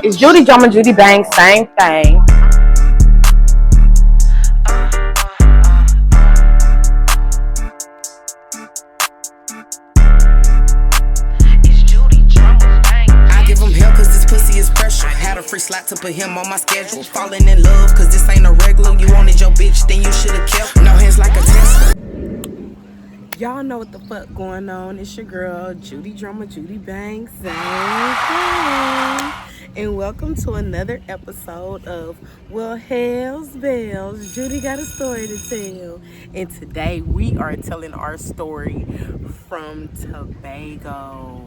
It's Judy, Drama, Judy, Bang, same thing. I give him hell cause this pussy is pressure. Had a free slot to put him on my schedule. Falling in love cause this ain't a regular. You wanted your bitch, then you should've kept. No hands like a Tesla. Y'all know what the fuck going on. It's your girl, Judy Drama, Judy Bang, same thing. And welcome to another episode of Well, Hell's Bells. Judy got a story to tell. And today we are telling our story from Tobago.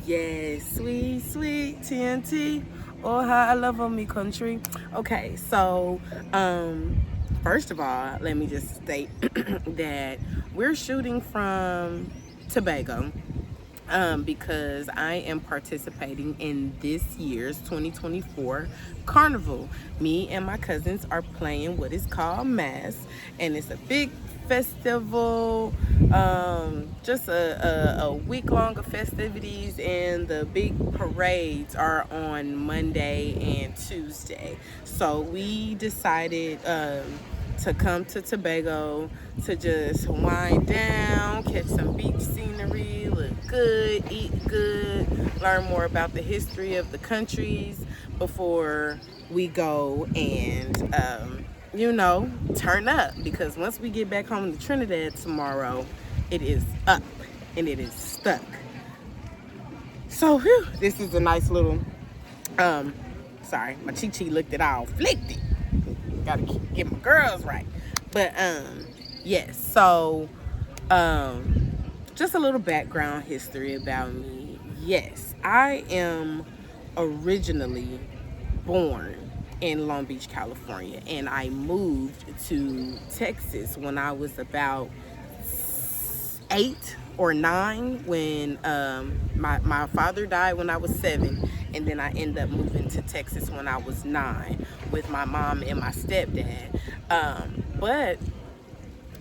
Yes, sweet, sweet TNT. Oh, how I love on me country. Okay, so, first of all, let me just state that we're shooting from Tobago because I am participating in this year's 2024 carnival. Me and my cousins are playing what is called Mass, and it's a big festival, just a week long of festivities, and the big parades are on Monday and Tuesday. So we decided to come to Tobago to just wind down, catch some beach scenery, look good, eat good, learn more about the history of the countries before we go and turn up, because once we get back home to Trinidad tomorrow, it is up and it is stuck. So this is a nice little sorry, my chi looked it all flicked it. Gotta get my girls right. But yes, so just a little background history about me. Yes, I am originally born in Long Beach, California, and I moved to Texas when I was about 8 or 9, when my father died when I was 7, and then I ended up moving to Texas when I was 9 with my mom and my stepdad. But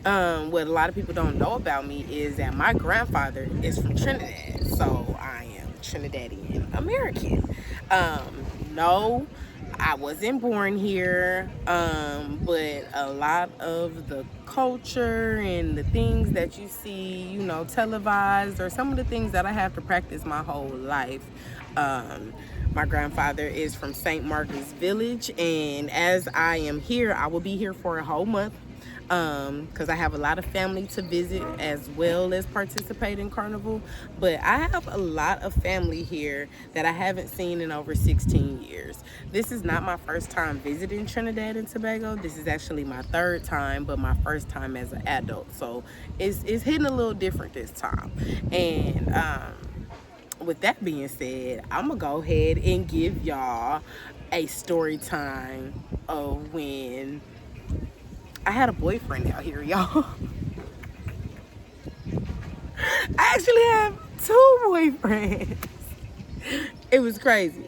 what a lot of people don't know about me is that my grandfather is from Trinidad, so I am Trinidadian American. No, I wasn't born here, but a lot of the culture and the things that you see, televised, are some of the things that I have to practice my whole life. My grandfather is from St. Margaret's Village, and as I am here, I will be here for a whole month, because I have a lot of family to visit as well as participate in Carnival. But I have a lot of family here that I haven't seen in over 16 years. This is not my first time visiting Trinidad and Tobago. This is actually my 3rd time, but my first time as an adult. So it's hitting a little different this time. And with that being said, I'm gonna go ahead and give y'all a story time of when I had a boyfriend out here, y'all. I actually have 2 boyfriends. It was crazy.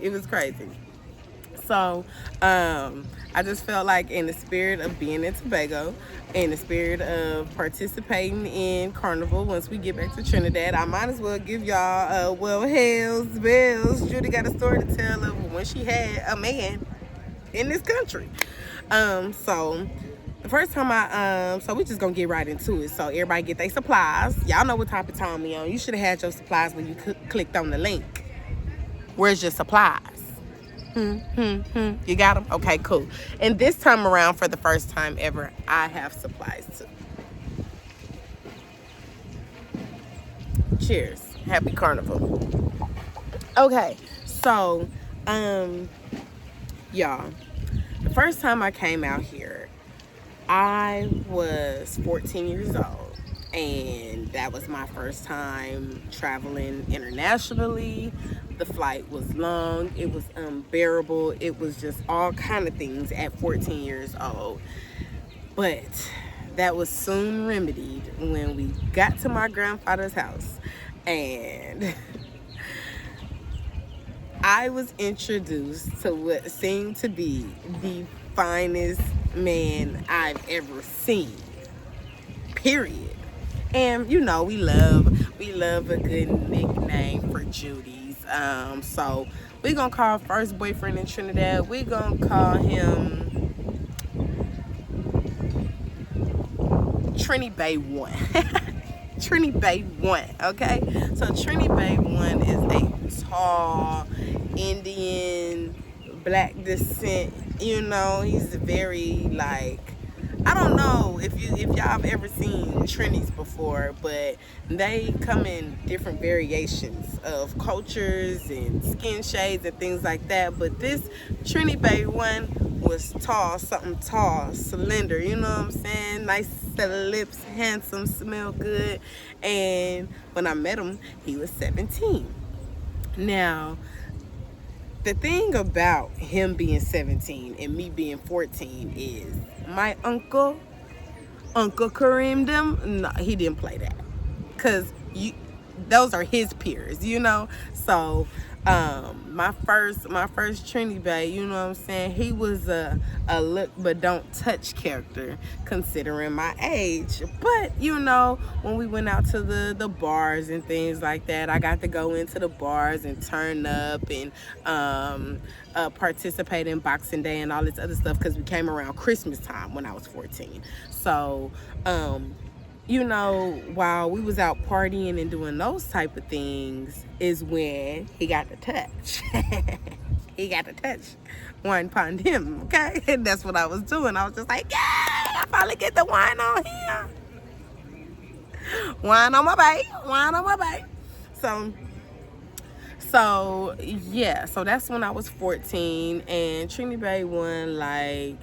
So, I just felt like, in the spirit of being in Tobago, in the spirit of participating in Carnival, once we get back to Trinidad, I might as well give y'all well, hell's bells. Judy got a story to tell of when she had a man in this country. So the first time so we just gonna get right into it. So everybody get their supplies. Y'all know what type of time we on. You should have had your supplies when you clicked on the link. Where's your supplies? You got them? Okay, cool. And this time around, for the first time ever, I have supplies too. Cheers. Happy Carnival. Okay, so y'all, the first time I came out here, I was 14 years old, and that was my first time traveling internationally. The flight was long, it was unbearable, it was just all kind of things at 14 years old. But that was soon remedied when we got to my grandfather's house, and I was introduced to what seemed to be the finest man I've ever seen, period. And we love a good nickname for Judy's. So we gonna call first boyfriend in Trinidad, we gonna call him Trini Bay 1. Trini Bay 1, okay? So Trini Bay 1 is a tall Indian, black descent, you know. He's very, like, I don't know if y'all have ever seen Trinis before, but they come in different variations of cultures and skin shades and things like that. But this Trini Bay 1 was tall, something tall, slender, you know what I'm saying? Nice lips, handsome, smell good. And when I met him, he was 17. Now, the thing about him being 17 and me being 14 is my Uncle Kareem them, no, he didn't play that. Cause those are his peers, you know? So my first Trini Bay, you know what I'm saying? He was a look but don't touch character considering my age. But you know, when we went out to the bars and things like that, I got to go into the bars and turn up and participate in Boxing Day and all this other stuff because we came around Christmas time when I was 14. So you know, while we was out partying and doing those type of things is when he got the touch. He got the touch. Wine upon him, okay? And that's what I was doing. I was just like, yeah, I finally get the wine on him. Wine on my bae. Wine on my bae. So yeah, so that's when I was 14, and Trini Bay 1, like,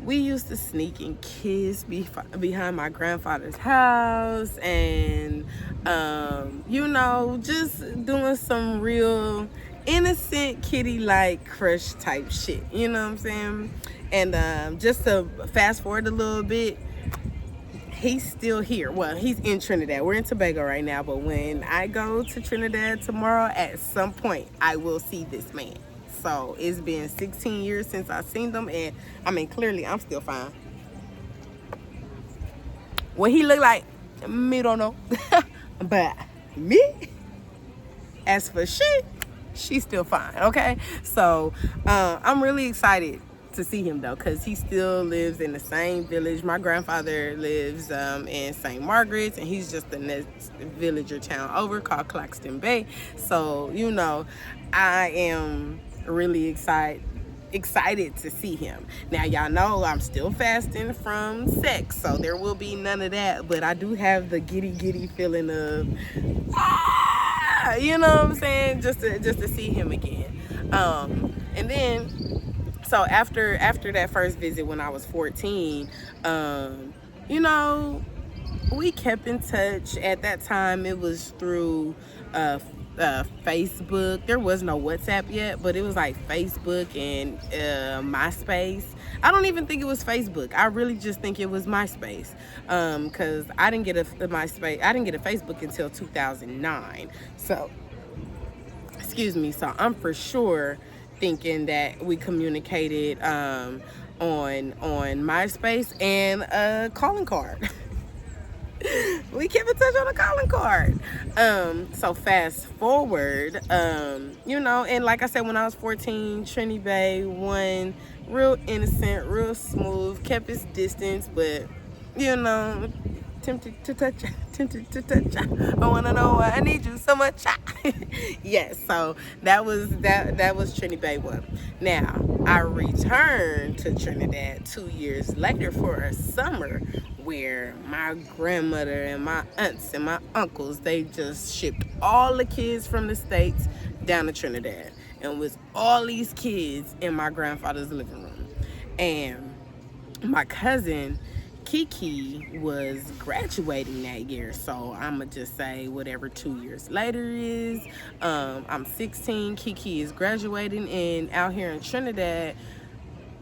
we used to sneak and kiss behind my grandfather's house, and you know, just doing some real innocent kitty-like crush type shit, you know what I'm saying? And just to fast forward a little bit, he's still here. Well, he's in Trinidad. We're in Tobago right now, but when I go to Trinidad tomorrow, at some point, I will see this man. So it's been 16 years since I've seen them, and I mean, clearly I'm still fine. What he look like, me don't know. But me, as for she's still fine, okay? So I'm really excited to see him though, because he still lives in the same village. My grandfather lives in St. Margaret's, and he's just the next village or town over called Claxton Bay. So, you know, I am really excited to see him. Now, y'all know I'm still fasting from sex, so there will be none of that, but I do have the giddy feeling of you know what I'm saying, just to see him again. And then so after that first visit when I was 14, you know, we kept in touch. At that time it was through Facebook. There was no WhatsApp yet, but it was like Facebook and MySpace. I don't even think it was Facebook. I really just think it was MySpace, because I didn't get a Facebook until 2009. So, excuse me. So I'm for sure thinking that we communicated on MySpace and a calling card. We kept in touch on a calling card. So fast forward, you know, and like I said, when I was 14, Trini Bay 1, real innocent, real smooth, kept his distance, but, you know, tempted to touch. I wanna know why I need you so much. Yes, so that was Trini Bay 1. Now, I returned to Trinidad 2 years later for a summer where my grandmother and my aunts and my uncles, they just shipped all the kids from the States down to Trinidad. And with all these kids in my grandfather's living room. And my cousin Kiki was graduating that year, so I'ma just say whatever 2 years later is. I'm 16, Kiki is graduating, and out here in Trinidad,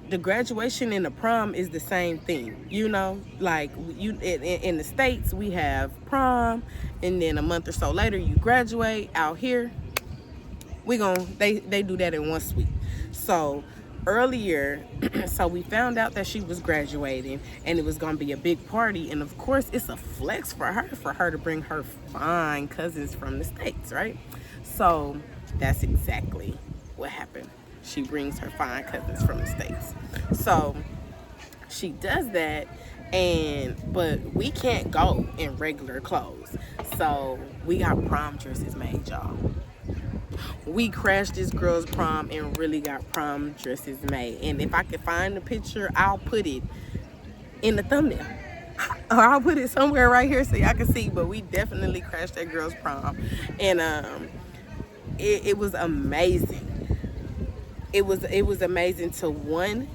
the graduation and the prom is the same thing, you know? Like, in the States, we have prom, and then a month or so later, you graduate. Out here, they do that in one sweep. So earlier, so we found out that she was graduating, and it was gonna be a big party, and of course, it's a flex for her to bring her fine cousins from the States, right? So That's exactly what happened. She brings her fine cousins from the States. So she does that, but we can't go in regular clothes. So we got prom dresses made, y'all. We crashed this girl's prom and really got prom dresses made. And if I can find the picture, I'll put it in the thumbnail. Or I'll put it somewhere right here so y'all can see. But we definitely crashed that girl's prom. And it was amazing. It was amazing to, one,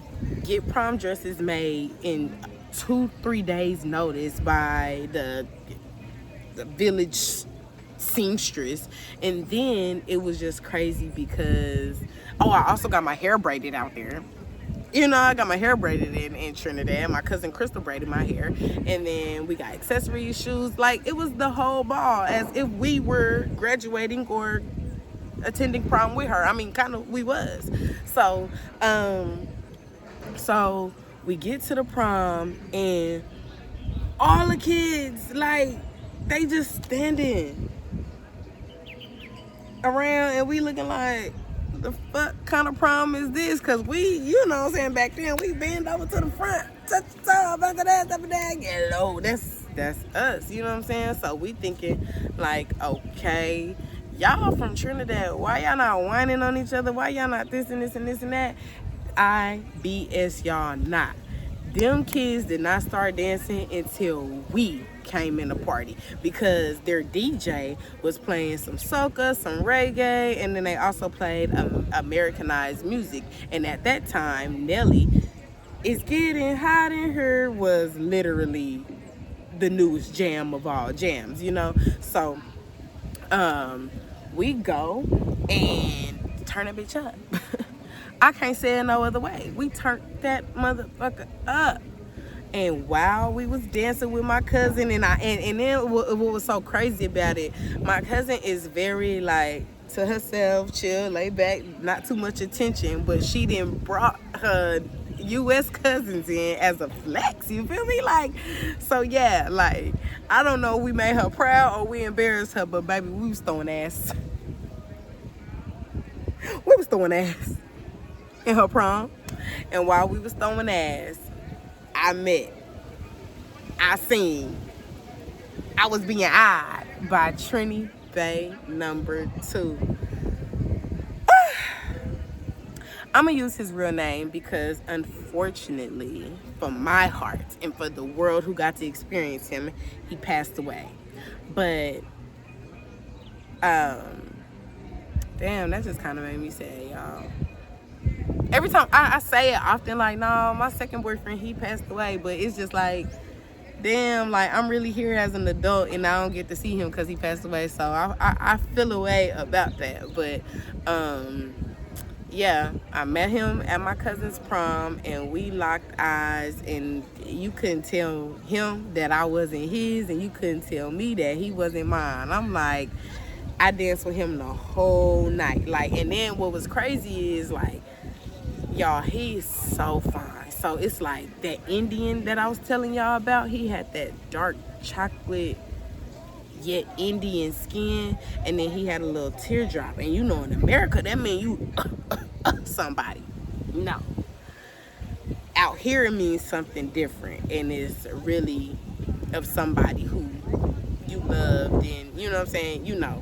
get prom dresses made in 2-3 days notice by the village seamstress. And then it was just crazy because I also got my hair braided out there. You know, I got my hair braided in Trinidad. My cousin Crystal braided my hair. And then we got accessories, shoes. Like, it was the whole ball, as if we were graduating or attending prom with her. I mean, kind of, we was. So we get to the prom, and all the kids, like, they just standing around, and we looking like, the fuck kind of prom is this? Because we, you know what I'm saying, back then, we bend over to the front, touch the toe, back of that, up and down, get low. That's us, you know what I'm saying? So we thinking, like, okay, y'all from Trinidad, why y'all not whining on each other? Why y'all not this and this and this and that? IBS, y'all not. Them kids did not start dancing until we came in the party, because their DJ was playing some soca, some reggae, and then they also played Americanized music. And at that time, Nelly, It's Getting Hot in Here was literally the newest jam of all jams, you know? So we go and turn that bitch up. I can't say it no other way. We turned that motherfucker up. And while we was dancing with my cousin, and then what was so crazy about it, my cousin is very, like, to herself, chill, lay back, not too much attention, but she then brought her U.S. cousins in as a flex, you feel me? Like, so yeah, like, I don't know if we made her proud or we embarrassed her, but baby, we was throwing ass. We was throwing ass in her prom. And while we was throwing ass, I was being eyed by Trini Bay #2. I'm gonna use his real name because, unfortunately, for my heart and for the world who got to experience him, he passed away. But damn, that just kind of made me sad, y'all. Every time I say it often, like, no, my second boyfriend, he passed away, but it's just like, damn, like, I'm really here as an adult and I don't get to see him because he passed away. So I feel a way about that. But yeah, I met him at my cousin's prom and we locked eyes, and you couldn't tell him that I wasn't his, and you couldn't tell me that he wasn't mine. I'm like, I danced with him the whole night. Like, and then what was crazy is, like, y'all, he is so fine. So it's like that Indian that I was telling y'all about, he had that dark chocolate yet Indian skin, and then he had a little teardrop. And you know, in America, that means you somebody. No. Out here, it means something different, and it's really of somebody who you loved, and you know what I'm saying, you know,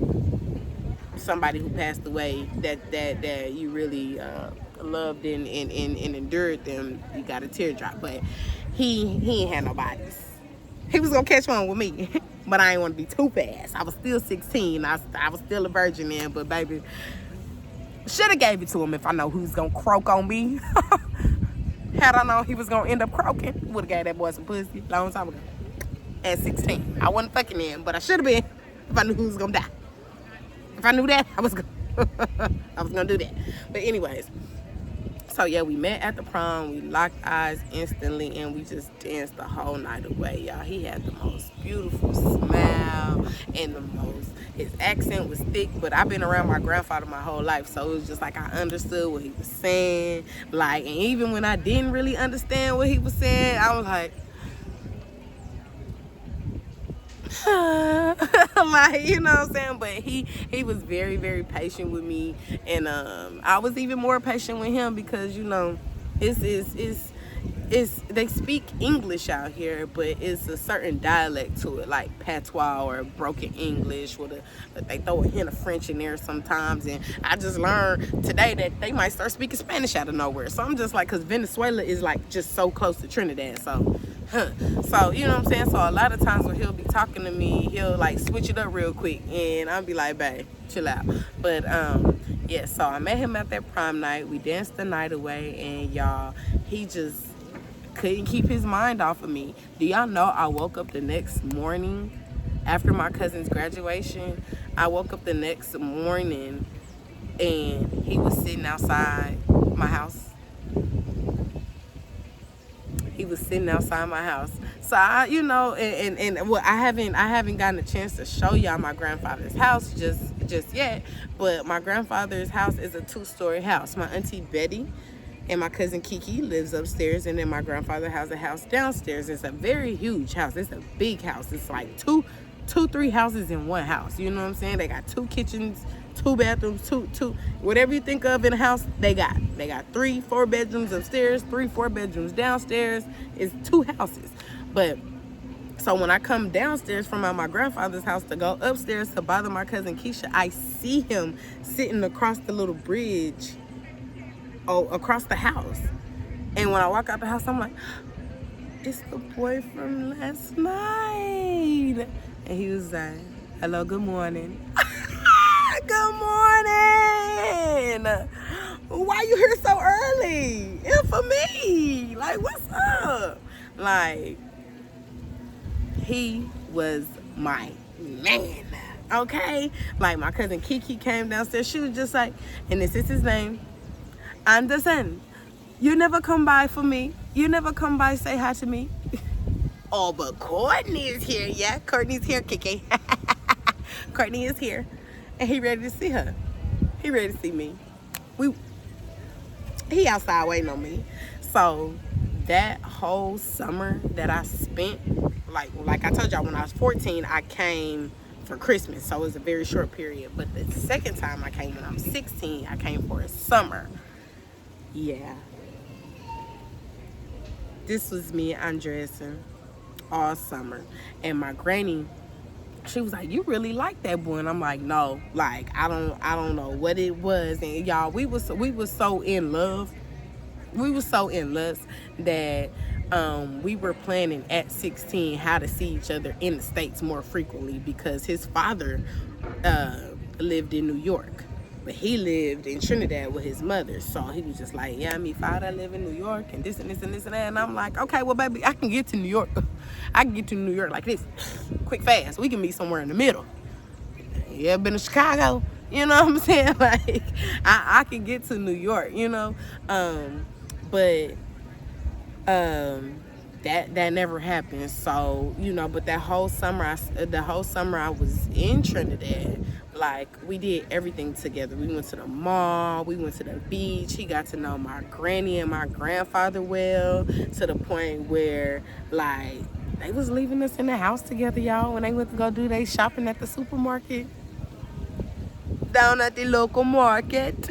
somebody who passed away that you really loved and endured them. You got a teardrop. But he ain't had no bodies. He was gonna catch one with me, but I ain't want to be too fast. I was still 16. I was still a virgin then, but baby, should have gave it to him if I know who's gonna croak on me. Had I known he was gonna end up croaking, would have gave that boy some pussy a long time ago. At 16, I wasn't fucking him, but I should have been if I knew who was gonna die. If I knew that, I was gonna do that. But anyways, so yeah, we met at the prom, we locked eyes instantly, and we just danced the whole night away, y'all. He had the most beautiful smile, and his accent was thick, but I've been around my grandfather my whole life, so it was just like I understood what he was saying. Like, and even when I didn't really understand what he was saying, I was like, Like, you know what I'm saying? But he was very, very patient with me, and I was even more patient with him because, you know, it's they speak English out here, but it's a certain dialect to it, like patois or broken English, they throw a hint of French in there sometimes. And I just learned today that they might start speaking Spanish out of nowhere. So I'm just like, because Venezuela is like just so close to Trinidad, so you know what I'm saying? So a lot of times when he'll be talking to me, he'll like switch it up real quick, and I'll be like, babe, chill out. But yeah, so I met him at that prom night. We danced the night away, and y'all, he just couldn't keep his mind off of me. Do y'all know I woke up the next morning after my cousin's graduation? I woke up the next morning and he was sitting outside my house. He was sitting outside my house. So I, you know, and well, I haven't gotten a chance to show y'all my grandfather's house just yet. But my grandfather's house is a 2-story house. My auntie Betty and my cousin Kiki lives upstairs, and then my grandfather has a house downstairs. It's a very huge house. It's a big house. It's like three houses in one house. You know what I'm saying? They got 2 kitchens, 2 bathrooms, two whatever you think of in a house, they got 3-4 bedrooms upstairs, 3-4 bedrooms downstairs. It's 2 houses. But so when I come downstairs from my grandfather's house to go upstairs to bother my cousin Keisha, I see him sitting across the little bridge across the house. And when I walk out the house, I'm like, it's the boy from last night. And he was like, hello, good morning. Good morning. Why you here so early? And for me, like, what's up? Like, he was my man, okay? Like, my cousin Kiki came downstairs. She was just like, and this is his name, Anderson. You never come by for me. You never come by say hi to me. Oh, but Courtney is here. Yeah, Courtney's here, Kiki. Courtney is here. And he ready to see her. He ready to see me. He outside waiting on me. So that whole summer that I spent, like I told y'all, when I was 14, I came for Christmas. So it was a very short period. But the second time I came when I was 16, I came for a summer. Yeah. This was me undressing all summer. And my granny, she was like, you really like that boy? And I'm like, no, like I don't know what it was. And y'all, we was so in love. We were so in lust that we were planning at 16 how to see each other in the States more frequently, because his father lived in New York, but he lived in Trinidad with his mother. So he was just like, yeah, me father live in New York and this and this and this and that. And I'm like, okay, well, baby, I can get to New York. I can get to New York like this, quick, fast. We can meet somewhere in the middle. You ever been to Chicago? You know what I'm saying? Like, I can get to New York, you know? But that never happened. So, you know, but the whole summer I was in Trinidad. Like, we did everything together. We went to the mall, we went to the beach. He got to know my granny and my grandfather well, to the point where, like, they was leaving us in the house together, y'all, when they went to go do their shopping at the supermarket. Down at the local market.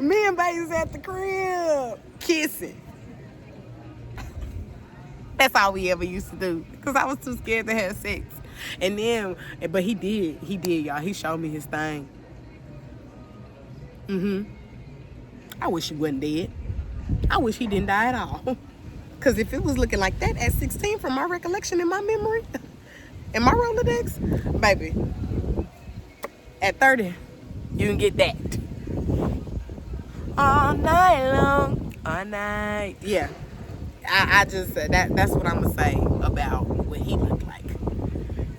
Me and baby's at the crib, kissing. That's all we ever used to do, because I was too scared to have sex. And then, but he did, y'all. He showed me his thing. I wish he wasn't dead. I wish he didn't die at all. Because if it was looking like that at 16, from my recollection in my memory, in my Rolodex, baby, at 30, you can get that. All night long, all night. Yeah, I just, that's what I'm going to say about what he looked like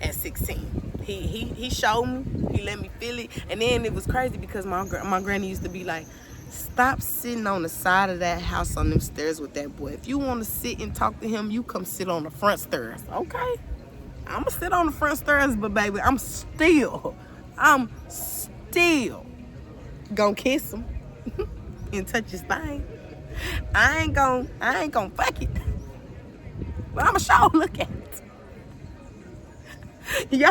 at 16. He showed me, he let me feel it. And then it was crazy because my granny used to be like, stop sitting on the side of that house on them stairs with that boy. If you want to sit and talk to him, you come sit on the front stairs. Okay, I'm going to sit on the front stairs, but baby, I'm still gonna kiss him and touch his thing. I ain't gonna fuck it, but I'ma sure look at it. Yo,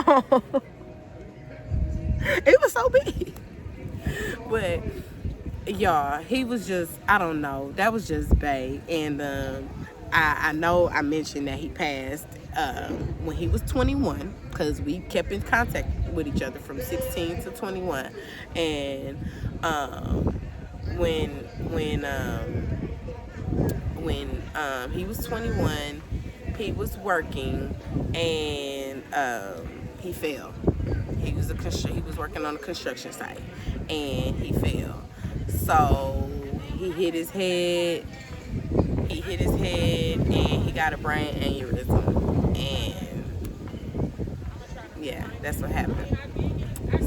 it was so big. But y'all, he was just, I don't know, that was just bae. And I know I mentioned that he passed when he was 21, because we kept in contact with each other from 16 to 21. And when he was 21, he was working, and he fell. He was working on a construction site, and he fell. So he hit his head. And he got a brain aneurysm. And yeah, that's what happened.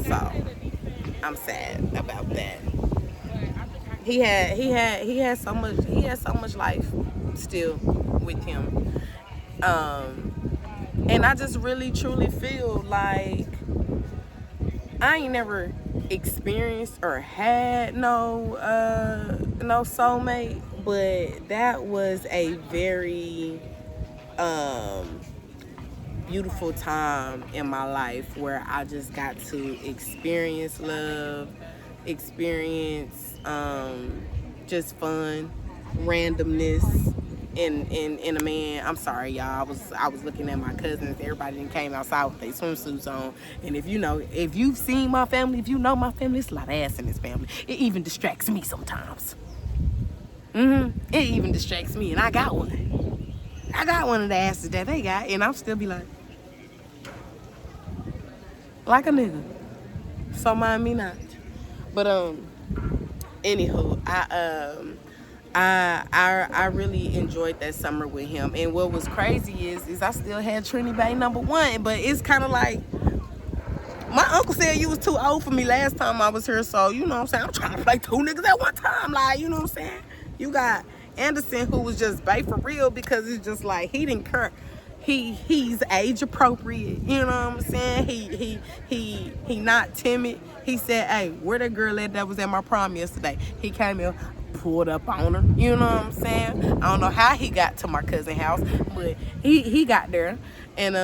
So I'm sad about that. He had so much life still with him. And I just really truly feel like I ain't never experienced or had no soulmate, but that was a very beautiful time in my life where I just got to experience love, experience just fun, randomness in a man. I'm sorry, y'all. I was looking at my cousins. Everybody done came outside with their swimsuits on. And if you've seen my family, if you know my family, it's a lot of ass in this family. It even distracts me sometimes. It even distracts me, and I got one. I got one of the asses that they got, and I'll still be like a nigga. So mind me not. But anywho, I really enjoyed that summer with him. And what was crazy is I still had Trinidad #1, but it's kind of like, my uncle said you was too old for me last time I was here, so you know what I'm saying, I'm trying to play 2 niggas at one time, like, you know what I'm saying. You got Anderson, who was just bae for real, because it's just like he didn't care. He's age appropriate, you know what I'm saying. He not timid. He said, "Hey, where that girl at that was at my prom yesterday?" He came in, pulled up on her, you know what I'm saying. I don't know how he got to my cousin's house, but he got there. And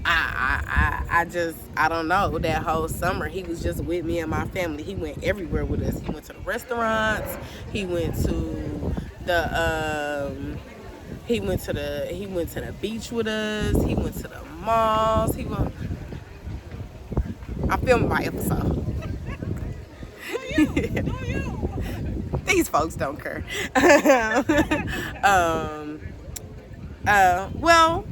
I don't know, that whole summer he was just with me and my family. He went everywhere with us. He went to the restaurants, he went to the beach with us, he went to the malls, I'm filming my episode. These folks don't care. Well,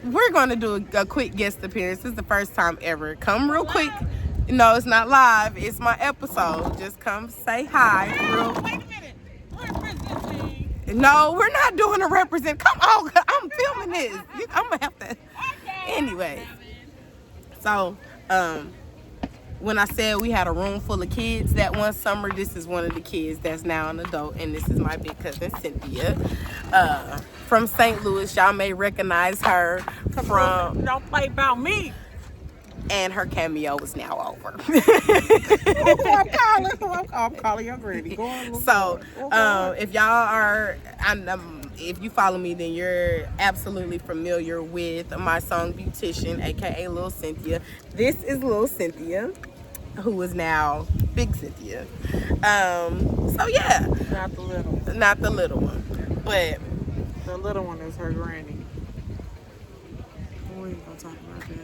we're gonna do a quick guest appearance. This is the first time ever. Come real quick. No, it's not live. It's my episode. Just come say hi. Wait a minute. Representing. No, we're not doing a represent. Come on, I'm filming this. I'm gonna have to. Anyway, so when I said we had a room full of kids that one summer, this is one of the kids that's now an adult, and this is my big cousin Cynthia from St. Louis. Y'all may recognize her from Don't play about me. And her cameo is now over. I'm calling you ready. Go on. So, if y'all are, if you follow me, then you're absolutely familiar with my song Beautician, aka Lil Cynthia. This is Lil Cynthia, who is now Big Cynthia. So yeah. Not the little one. But the little one is her granny. We ain't gonna talk about that.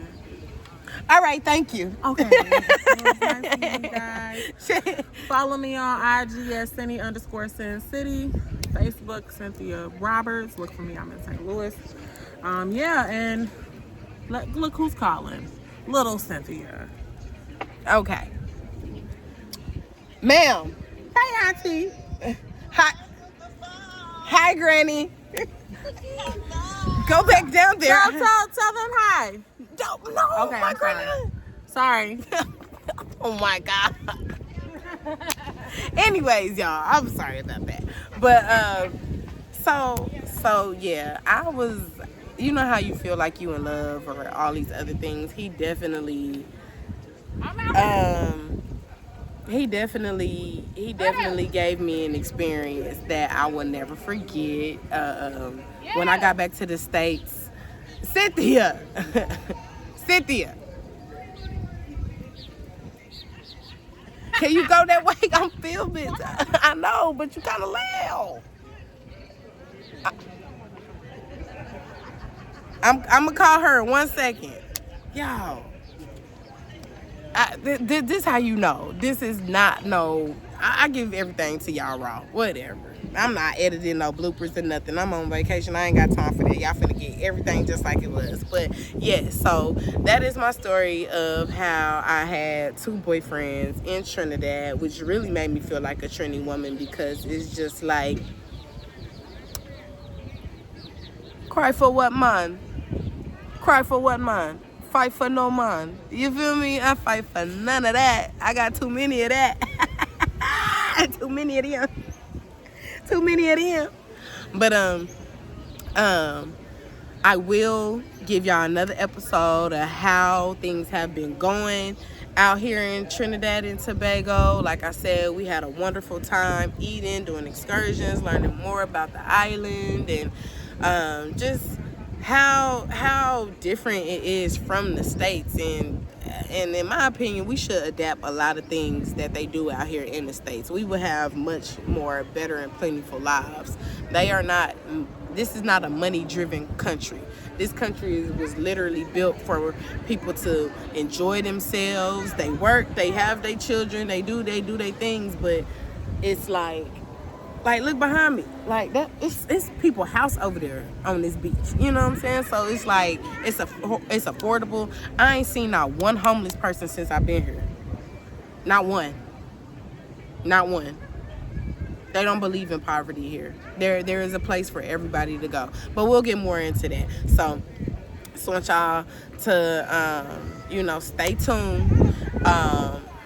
all right, thank you. Okay. It was nice meeting you guys. Follow me on IG at Cindy_Sin City. Facebook, Cynthia Roberts. Look for me. I'm in St. Louis. Yeah, and look who's calling. Little Cynthia. Okay. Ma'am. Hey, Auntie. Hi, Granny. Go back down there. Tell them hi. No. Okay, I'm sorry. Oh my God. Anyways, y'all, I'm sorry about that. But so yeah, I was, you know how you feel like you in love or all these other things. He definitely He definitely gave me an experience that I will never forget. When I got back to the States, Cynthia, Cynthia, can you go that way? I'm filming. I know, but you kind of loud. I'm gonna call her 1 second, y'all. This how you know. This is not no. I give everything to y'all raw. Whatever. I'm not editing no bloopers or nothing. I'm on vacation. I ain't got time for that. Y'all finna get everything just like it was. But yeah, so that is my story of how I had 2 boyfriends in Trinidad, which really made me feel like a Trini woman, because it's just like, cry for what man? Cry for what man? Fight for no man. You feel me? I fight for none of that. I got too many of that. Too many of them. Too many of them. But I will give y'all another episode of how things have been going out here in Trinidad and Tobago. Like I said, we had a wonderful time eating, doing excursions, learning more about the island, and just how different it is from the States. And in my opinion, we should adapt a lot of things that they do out here in the States. We would have much more better and plentiful lives. This is not a money-driven country. This country was literally built for people to enjoy themselves. They work, they have their children, they do their things, but it's like look behind me, like that. It's people's house over there on this beach. You know what I'm saying? So it's like it's affordable. I ain't seen not one homeless person since I've been here. Not one. Not one. They don't believe in poverty here. There is a place for everybody to go. But we'll get more into that. So just want y'all to stay tuned.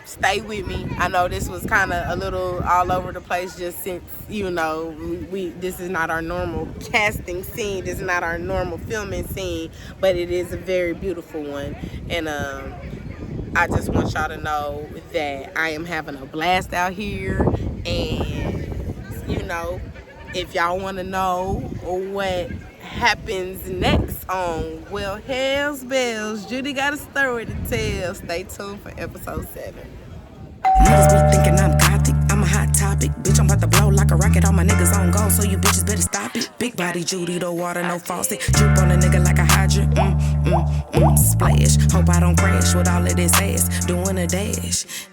Stay with me. I know this was kind of a little all over the place, just since this is not our normal casting scene. This is not our normal filming scene, but it is a very beautiful one. And I just want y'all to know that I am having a blast out here. And if y'all want to know what happens next on Well Hell's Bells, Judy got a story to tell. Stay tuned for episode 7. Niggas be thinking I'm gothic, I'm a hot topic. Bitch, I'm about to blow like a rocket, all my niggas on go, so you bitches better stop it. Big body Judy, no water, no faucet. Drip on a nigga like a hydrant, splash. Hope I don't crash with all of this ass, doing a dash.